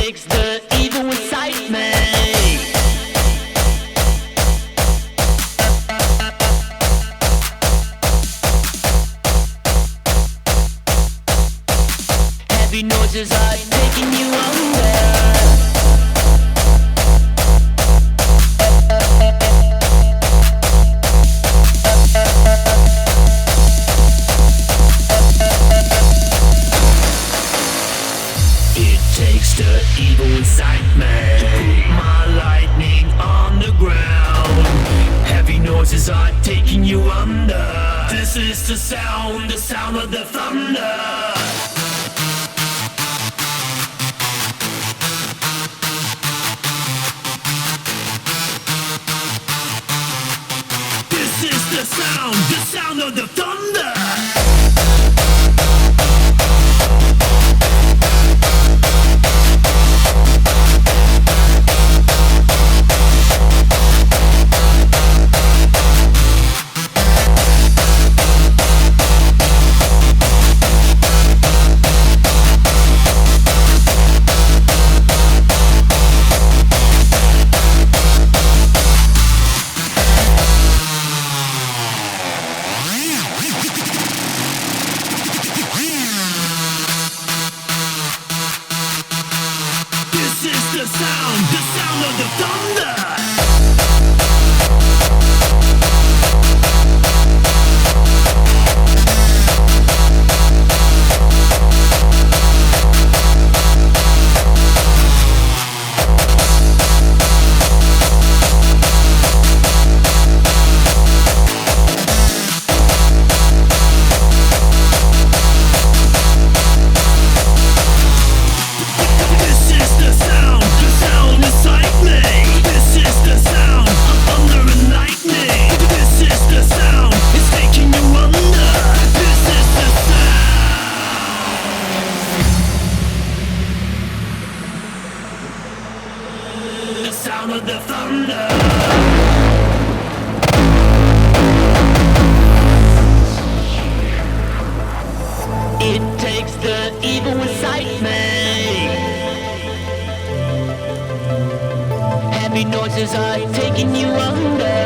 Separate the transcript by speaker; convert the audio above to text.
Speaker 1: takes the evil inside me. Heavy noises are taking you under. It takes the evil inside me to put my lightning on the ground. Heavy noises are taking you under. This is the sound of the thunder. This is the sound of the thunder. The sound of the thunder. The sound of the thunder. It takes the evil inside me. Heavy noises are taking you under.